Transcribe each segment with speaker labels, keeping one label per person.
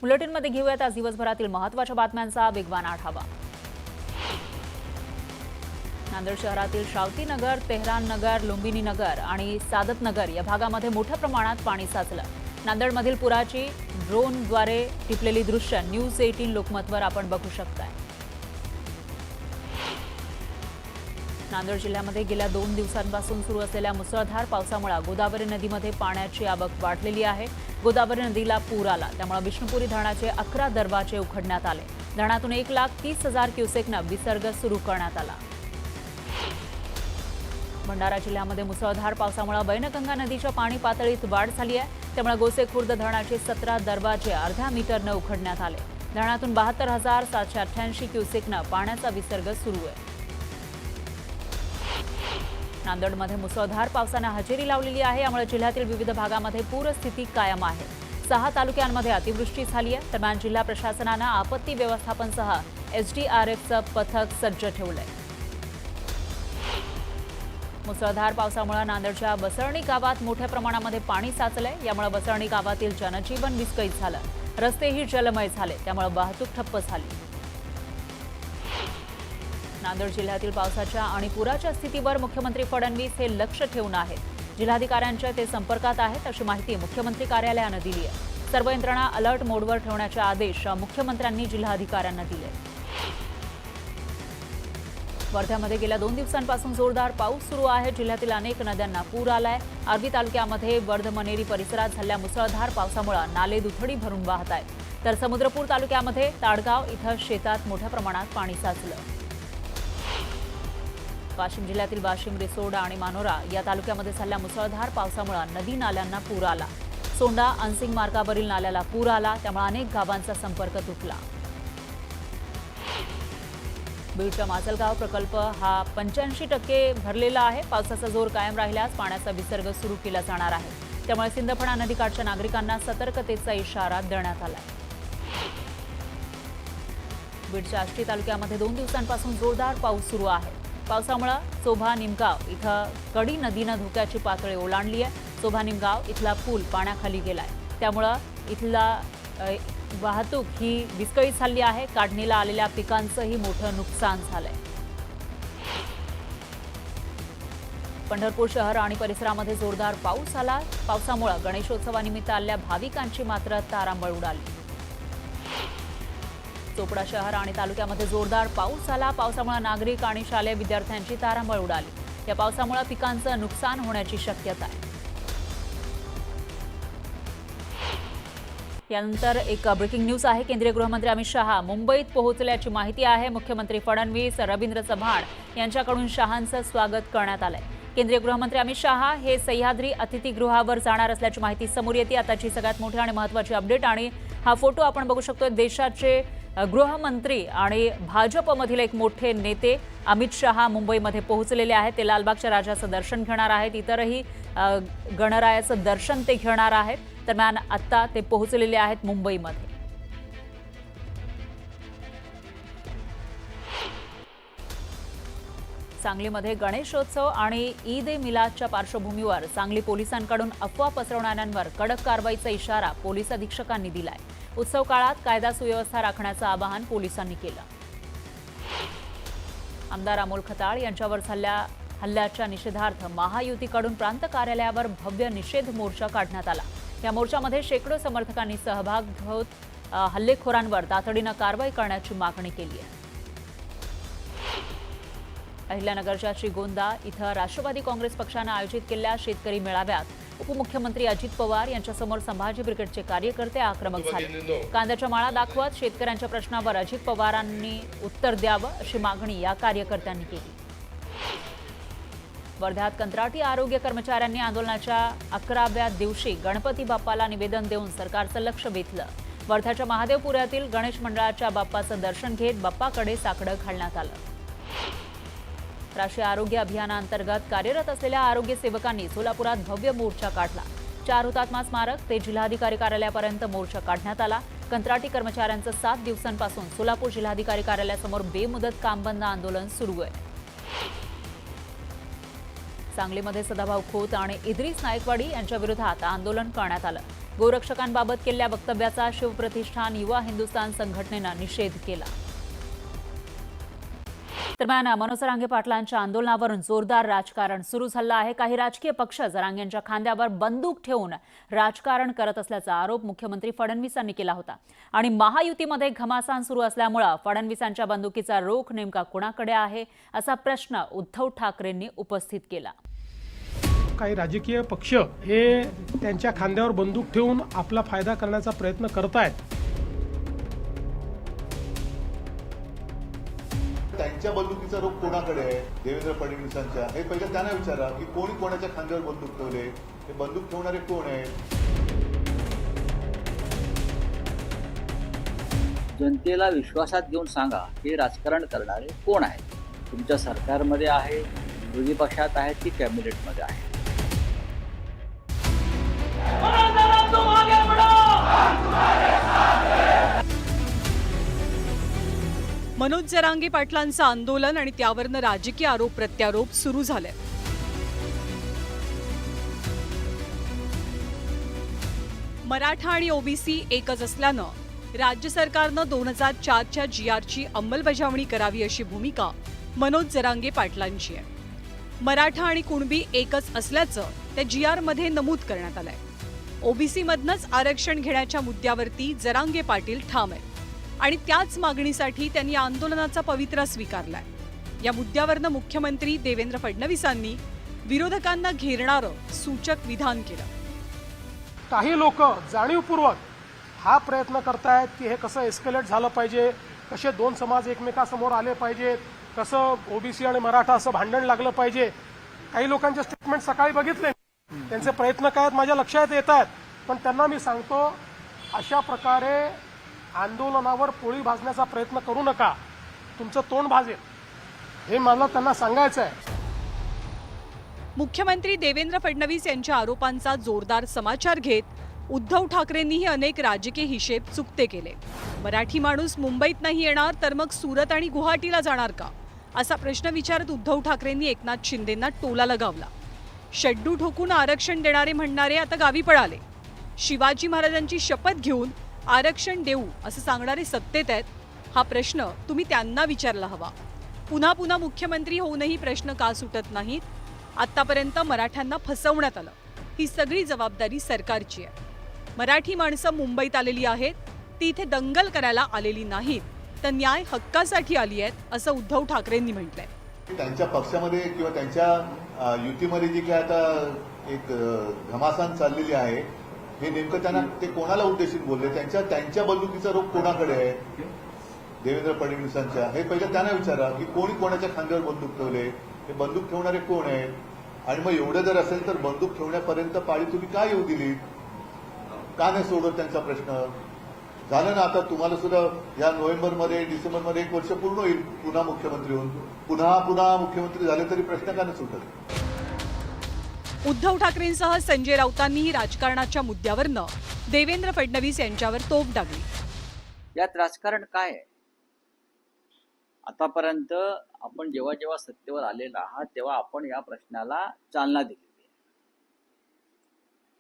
Speaker 1: बुलेटिनमध्ये घेऊयात आज दिवसभरातील महत्त्वाच्या बातम्यांचा वेगवान आढावा। नांदेड शहरातील श्रावती नगर, तेहरान नगर, लुंबिनी नगर आणि सादत नगर या भागामध्ये मोठ्या प्रमाणात पाणी साचलं। नांदेडमधील पुराची ड्रोनद्वारे टिपलेली दृश्य न्यूज 18 लोकमतवर आपण बघू शकताय। नांदेड जिल्ह्यामध्ये गेल्या 2 दिवसांपासून सुरू असलेल्या मुसळधार पावसामुळे गोदावरी नदीमध्ये पाण्याची आवक वाढलेली आहे। गोदावरी नदीला पूर आला, त्यामुळे विष्णुपुरी धरणाचे 11 दरवाजे उघडण्यात आले। धरणातून 1,30,000 क्युसेकने विसर्ग सुरू करण्यात आला। भंडारा जिल्ह्यामध्ये मुसळधार पावसामुळे वैनगंगा नदीच्या पाणी पातळीत वाढ झाली आहे, त्यामुळे गोसेखुर्द धरणाचे 17 दरवाजे अर्ध्या मीटरने उघडण्यात आले। धरणातून 72,788 क्युसेकने पाण्याचा विसर्ग सुरू आहे। नांदेडमध्ये मुसळधार पावसाने हजेरी लावलेली आहे, यामुळे जिल्ह्यातील विविध भागामध्ये पूरस्थिती कायम आहे। 6 तालुक्यांमध्ये अतिवृष्टी झाली आहे। दरम्यान जिल्हा प्रशासनाने आपत्ती व्यवस्थापनसह एसडीआरएफचं पथक सज्ज ठेवलंय। मुसळधार पावसामुळे नांदेडच्या बसरणी गावात मोठ्या प्रमाणामध्ये पाणी साचलंय, यामुळे बसरणी गावातील जनजीवन विस्कळीत झालं। रस्तेही जलमय झाले, त्यामुळे वाहतूक ठप्प झाली। नांदेड जिल्ह्यातील पावसाच्या आणि पुराच्या स्थितीवर मुख्यमंत्री फडणवीस हे लक्ष ठेवून आहेत। जिल्हाधिकाऱ्यांच्या ते संपर्कात आहेत, अशी माहिती मुख्यमंत्री कार्यालयाने दिली आहे। सर्व यंत्रणा अलर्ट मोडवर ठेवण्याचे आदेश मुख्यमंत्र्यांनी जिल्हाधिकाऱ्यांना दिले। वर्ध्यामध्ये गेल्या 2 दिवसांपासून जोरदार पाऊस सुरू आहे। जिल्ह्यातील अनेक नद्यांना पूर आलाय। आर्वी तालुक्यामध्ये वर्धमनेरी परिसरात झालेल्या मुसळधार पावसामुळे नाले दुथडी भरून वाहत आहेत, तर समुद्रपूर तालुक्यामध्ये ताडगाव इथं शेतात मोठ्या प्रमाणात पाणी साचलं। वाशिम जिल्ह्यातील वाशिम, रिसोड आणि मानोरा या तालुक्यामध्ये झालेल्या मुसळधार पावसामुळे नदी नाल्यांना पूर आला। सोंडा अनसिंग मार्गावरील नाल्याला पूर आला, त्यामुळे अनेक गावांचा संपर्क तुटला। बीडचा माजलगाव प्रकल्प हा 85% भरलेला आहे। पावसाचा जोर कायम राहिल्यास पाण्याचा विसर्ग सुरू केला जाणार आहे, त्यामुळे सिंदफणा नदीकाठच्या नागरिकांना सतर्कतेचा इशारा देण्यात आला आहे। बीडच्या आष्टी तालुक्यामध्ये 2 दिवसांपासून जोरदार पाऊस सुरू आहे। पावसामुळे चोभा निमगाव इथं कडी नदीनं धोक्याची पातळी ओलांडली आहे। चोभा निमगाव इथला पूल पाण्याखाली गेलाय, त्यामुळे इथला वाहतूक ही विस्कळीत झाली आहे। काढणीला आलेल्या पिकांचंही मोठं नुकसान झालंय। पंढरपूर शहर आणि परिसरामध्ये जोरदार पाऊस आला। पावसामुळे गणेशोत्सवानिमित्त आलेल्या भाविकांची मात्र तारांबळ उडाली। चोपडा शहर आणि तालुक्यामध्ये जोरदार पाऊस झाला। पावसामुळे नागरिक आणि शालेय विद्यार्थ्यांची तारांबळ उडाली। या पावसामुळे पिकांचं नुकसान होण्याची शक्यता आहे। यानंतर एक ब्रेकिंग न्यूज आहे। केंद्रीय गृहमंत्री अमित शहा मुंबईत पोहोचल्याची माहिती आहे। मुख्यमंत्री फडणवीस, रवींद्र चव्हाण यांच्याकडून शहांचं स्वागत करण्यात आलंय। केंद्रीय गृहमंत्री अमित शहा हे सह्याद्री अतिथीगृहावर जाणार असल्याची माहिती समोर येते। आताची सगळ्यात मोठी आणि महत्त्वाची अपडेट, आणि हा फोटो आपण बघू शकतो। देशाचे गृहमंत्री आणि भाजपमधील एक मोठे नेते अमित शहा मुंबईमध्ये पोहोचलेले आहेत। ते लालबागच्या राजाचं दर्शन घेणार आहेत, इतरही गणरायाचं दर्शन ते घेणार आहेत। दरम्यान आता ते पोहोचलेले आहेत मुंबईमध्ये। सांगलीमध्ये गणेशोत्सव आणि ईद ए मिलादच्या पार्श्वभूमीवर सांगली पोलिसांकडून अफवा पसरवणाऱ्यांवर कडक कारवाईचा इशारा पोलीस अधीक्षकांनी दिलाय। उत्सव काळात कायदा सुव्यवस्था राखण्याचं आवाहन पोलिसांनी केलं। आमदार अमोल खताळ यांच्यावर झालेल्या हल्ल्याच्या निषेधार्थ महायुतीकडून प्रांत कार्यालयावर भव्य निषेध मोर्चा काढण्यात आला। या मोर्चामध्ये शेकडो समर्थकांनी सहभाग घेत हल्लेखोरांवर तातडीनं कारवाई करण्याची मागणी केली आहे। अहिल्यानगरच्या श्रीगोंदा इथं राष्ट्रवादी काँग्रेस पक्षानं आयोजित केलेल्या शेतकरी मेळाव्यात उपमुख्यमंत्री अजित पवार यांच्यासमोर संभाजी ब्रिगेडचे कार्यकर्ते आक्रमक झाले। कांद्याच्या माळा दाखवत शेतकऱ्यांच्या प्रश्नावर अजित पवारांनी उत्तर द्यावं अशी मागणी या कार्यकर्त्यांनी केली। वर्ध्यात कंत्राटी आरोग्य कर्मचाऱ्यांनी आंदोलनाच्या 11व्या दिवशी गणपती बाप्पाला निवेदन देऊन सरकारचं लक्ष वेधलं। वर्ध्याच्या महादेवपुऱ्यातील गणेश मंडळाच्या बाप्पाचं दर्शन घेत बाप्पाकडे साकडं घालण्यात आलं। राष्ट्रीय आरोग्य अभियानाअंतर्गत कार्यरत असलेल्या आरोग्य सेवकांनी सोलापुरात भव्य मोर्चा काढला। 4 हुतात्मा स्मारक ते जिल्हाधिकारी कार्यालयापर्यंत मोर्चा काढण्यात आला। कंत्राटी कर्मचाऱ्यांचं 7 दिवसांपासून सोलापूर जिल्हाधिकारी कार्यालयासमोर बेमुदत काम बंद आंदोलन सुरू आहे। सांगलीमध्ये सदाभाऊ खोत आणि इद्रिस नायकवाडी यांच्या विरोधात आंदोलन करण्यात आलं. गोरक्षकांबाबत केलेल्या वक्तव्याचा शिवप्रतिष्ठान युवा हिंदुस्थान संघटनेनं निषेध केला. दरम्यान मनोज जरांगे पाटलांच्या आंदोलनावरून जोरदार राजकारण सुरू झालं आहे. काही राजकीय पक्ष जरांगेंच्या खांद्यावर बंदूक ठेवून राजकारण करत असल्याचा आरोप मुख्यमंत्री फडणवीसांनी केला होता. आणि महायुतीमध्ये घमासान सुरू असल्यामुळे फडणवीसांच्या बंदुकीचा रोख नेमका कोणाकडे आहे असा प्रश्न उद्धव ठाकरेंनी उपस्थित केला.
Speaker 2: काही राजकीय पक्ष हे त्यांच्या खांद्यावर बंदूक ठेवून आपला फायदा करण्याचा प्रयत्न करत आहेत.
Speaker 3: त्यांच्या बंदुकीचा रोख कोणाकडे आहे? देवेंद्र फडणवीसांच्या. हे पहिलं त्यांना विचारा की कोणी कोणाच्या खांद्यावर बंदूक ठेवले, हे बंदूक ठेवणारे कोण आहेत?
Speaker 4: जनतेला विश्वासात घेऊन सांगा हे राजकारण करणारे कोण आहेत? तुमच्या सरकारमध्ये आहे, विरोधी पक्षात आहेत की कॅबिनेटमध्ये आहे?
Speaker 5: मनोज जरांगे पाटलांचं आंदोलन आणि त्यावरनं राजकीय आरोप प्रत्यारोप सुरू झाले. मराठा आणि ओबीसी एकच असल्यानं राज्य सरकारनं 2004च्या GRची अंमलबजावणी करावी अशी भूमिका मनोज जरांगे पाटलांची आहे. मराठा आणि कुणबी एकच असल्याचं त्या GRमध्ये नमूद करण्यात आलंय. ओबीसीमधनंच आरक्षण घेण्याच्या मुद्द्यावरती जरांगे पाटील ठाम आहेत आणि त्याच मागणीसाठी त्यांनी आंदोलनाचा पवित्रा स्वीकारलाय. या मुद्द्यावरनं मुख्यमंत्री देवेंद्र फडणवीसांनी विरोधकांना घेरणारं सूचक विधान केलं.
Speaker 2: काही लोक जाणीवपूर्वक हा प्रयत्न करतायत की हे कसं एस्केलेट झालं पाहिजे, कसे दोन समाज एकमेकासमोर आले पाहिजेत, कसं ओबीसी आणि मराठा असं भांडण लागलं पाहिजे. काही लोकांचे स्टेटमेंट सकाळी बघितले, त्यांचे प्रयत्न काय आहेत माझ्या लक्षात येत आहेत. पण त्यांना मी सांगतो, अशा प्रकारे आंदोलनावर पोळी भाजण्याचा प्रयत्न करू नका, तुमचं तोंड भाजेल, हे मला त्यांना सांगायचं आहे.
Speaker 5: मुख्यमंत्री देवेंद्र फडणवीस यांच्या आरोपांचा जोरदार समाचार घेत उद्धव ठाकरेंनीही अनेक राजकीय हिशेब चुकते केले. मराठी माणूस मुंबईत नाही येणार तर मग सुरत आणि गुवाहाटीला जाणार का, असा प्रश्न विचारत उद्धव ठाकरेंनी एकनाथ शिंदेंना टोला लगावला. शड्डू ठोकून आरक्षण देणारे म्हणणारे आता गावी पळाले. शिवाजी महाराजांची शपथ घेऊन आरक्षण देऊ असं सांगणारे सत्तेत आहेत. हा प्रश्न तुम्ही त्यांना विचारला हवा. पुन्हा पुन्हा मुख्यमंत्री होऊनही प्रश्न का सुटत नाहीत? आतापर्यंत मराठ्यांना फसवण्यात आलं, ही सगळी जबाबदारी सरकारची आहे. मराठी माणसं मुंबईत आलेली आहेत, ती इथे दंगल करायला आलेली नाहीत, तर न्याय हक्कासाठी आली आहेत असं उद्धव ठाकरेंनी म्हटलंय.
Speaker 3: त्यांच्या पक्षामध्ये किंवा त्यांच्या युतीमध्ये जी काय आता एक घमासान चाललेली आहे, हे नेमकं त्यांना ते कोणाला उद्देशित बोलले? त्यांच्या बंदुकीचा रोख कोणाकडे आहे? देवेंद्र फडणवीसांच्या. हे पहिलं त्यांना विचारा की कोणी कोणाच्या खांद्यावर बंदूक ठेवले, हे बंदूक ठेवणारे कोण आहेत? आणि मग एवढं जर असेल तर बंदूक ठेवण्यापर्यंत पाळी तुम्ही का येऊ दिली? का नाही सोडत त्यांचा प्रश्न? झालं ना, आता तुम्हाला सुद्धा या नोव्हेंबरमध्ये डिसेंबरमध्ये 1 वर्ष पूर्ण होईल पुन्हा मुख्यमंत्री होऊन. पुन्हा मुख्यमंत्री झाले तरी प्रश्न का नाही सुटत?
Speaker 5: उद्धव ठाकरेंसह संजय राऊतांनीही राजकारणाच्या मुद्द्यावरनं देवेंद्र फडणवीस यांच्यावर तोफ डागली.
Speaker 4: यात राजकारण काय आहे? आतापर्यंत आपण जेव्हा जेव्हा सत्तेवर आलेला आहात तेव्हा आपण या प्रश्नाला चालना दिली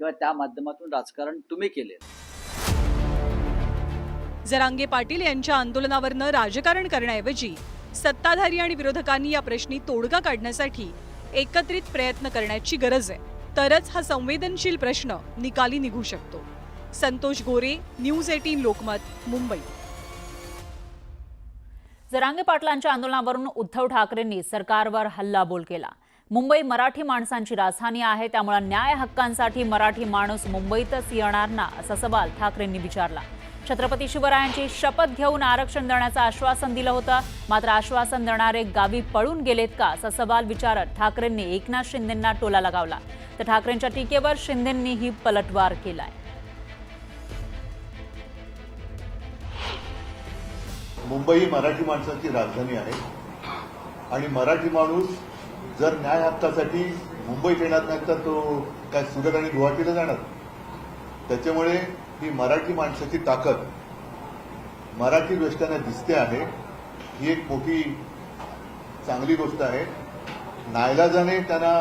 Speaker 4: किंवा त्या माध्यमातून राजकारण तुम्ही केले.
Speaker 5: जरांगे पाटील यांच्या आंदोलनावरनं राजकारण करण्याऐवजी सत्ताधारी आणि विरोधकांनी या प्रश्नी तोडगा काढण्यासाठी एकत्रित प्रयत्न करण्याची गरज आहे. तरच हा संवेदनशील प्रश्न निकाली निघू शकतो. संतोष गोरे, न्यूज 18 लोकमत, मुंबई.
Speaker 1: जरांगे पाटलांच्या आंदोलनावरून उद्धव ठाकरेंनी सरकारवर हल्लाबोल केला. मुंबई मराठी माणसांची राजधानी आहे, त्यामुळे न्याय हक्कांसाठी मराठी माणूस मुंबईतच येणार ना, असा सवाल ठाकरेंनी विचारला. छत्रपती शिवरायांची शपथ घेऊन आरक्षण देण्याचं आश्वासन दिलं होतं, मात्र आश्वासन देणारे गावी पळून गेलेत का, असा सवाल विचारत ठाकरेंनी एकनाथ शिंदेंना टोला लगावला. तर ठाकरेंच्या टीकेवर शिंदेंनीही पलटवार केलाय.
Speaker 3: मुंबई ही मराठी माणसाची राजधानी आहे आणि मराठी माणूस जर न्याय हक्कासाठी मुंबईत येणार नाही तर तो काय सुरत आणि गुवाहाटीला जाणार? त्याच्यामुळे ही मराठी माणसाची ताकद मराठी दृष्ट्याने दिसते आहे, ही एक मोठी चांगली गोष्ट आहे. नाईलाजाने त्यांना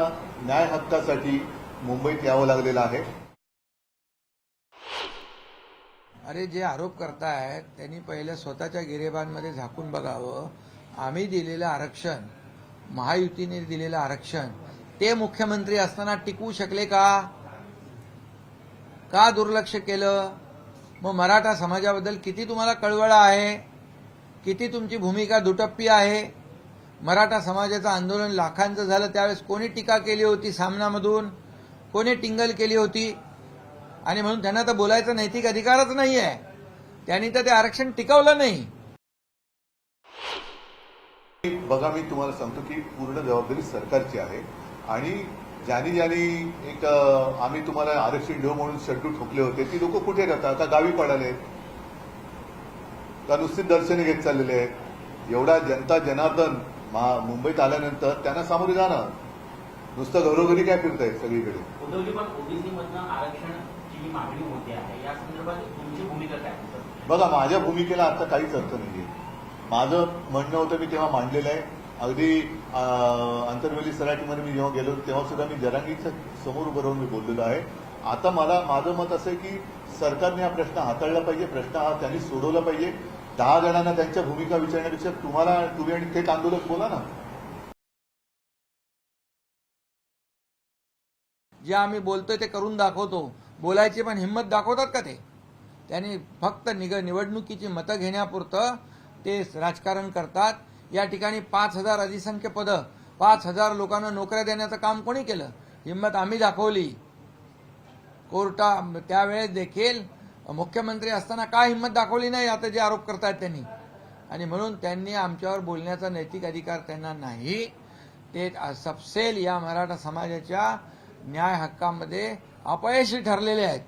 Speaker 3: न्याय हक्कासाठी मुंबईत यावं लागलेलं आहे.
Speaker 6: अरे जे आरोप करतायत त्यांनी पहिले स्वतःच्या गिरेबांमध्ये झाकून बघावं. आम्ही दिलेलं आरक्षण, महायुतीने दिलेलं आरक्षण ते मुख्यमंत्री असताना टिकवू शकले का? का दुर्लक्ष केलं? मग मराठा समाजाबद्दल किती तुम्हाला कळवळा आहे, किती तुमची भूमिका दुटप्पी आहे? मराठा समाजाचं आंदोलन लाखांचं झालं त्यावेळेस कोणी टीका केली होती सामनामधून, कोणी टिंगल केली होती? आणि म्हणून त्यांना तर बोलायचा नैतिक अधिकारच नाही आहे. त्यांनी तर ते आरक्षण टिकवलं नाही.
Speaker 3: बघा, मी तुम्हाला सांगतो की पूर्ण जबाबदारी सरकारची आहे आणि ज्यांनी एक आम्ही तुम्हाला आरक्षण देऊ म्हणून शड्डू ठोकले होते ती लोक कुठे राहतात? का गावी पडाले? का नुसतीच दर्शने घेत चाललेले आहेत? एवढा जनता जनार्दन मुंबईत आल्यानंतर त्यांना सामोरे जाणं, नुसतं घरोघरी काय फिरतायत सगळीकडे?
Speaker 7: उद्धवजी, पण ओबीसी मधनं आरक्षणाची जी मागणी होते आहे या संदर्भात तुमची भूमिका काय?
Speaker 3: बघा, माझ्या भूमिकेला आता काहीच अर्थ नाहीये. माझं म्हणणं होतं, मी तेव्हा मांडलेलं आहे. अगदी आंतरवेली सराटीमध्ये मी जेव्हा गेलो तेव्हा सुद्धा मी जरांगीच्या समोर उभं राहून मी बोललेलो आहे. आता माझं मत असं आहे की सरकारने हा प्रश्न हाताळला पाहिजे, प्रश्न हा त्यांनी सोडवला पाहिजे. 10 जणांना त्यांच्या भूमिका विचारण्यापेक्षा तुम्ही आणि थेट आंदोलक बोला ना.
Speaker 6: जे आम्ही बोलतोय ते करून दाखवतो. बोलायची पण हिंमत दाखवतात का ते? त्यांनी फक्त निवडणुकीची मतं घेण्यापुरतं ते राजकारण करतात. या ठिकाणी 5,000 अधिसंख्य पदं, 5,000 लोकांना नोकऱ्या देण्याचं काम कोणी केलं? हिंमत आम्ही दाखवली. त्यावेळेस देखील मुख्यमंत्री असताना काय हिंमत दाखवली नाही आता जे आरोप करतायत त्यांनी. आणि म्हणून त्यांनी आमच्यावर बोलण्याचा नैतिक अधिकार त्यांना नाही. ते सपसेल या मराठा समाजाच्या न्याय हक्कामध्ये अपयशी ठरलेले आहेत.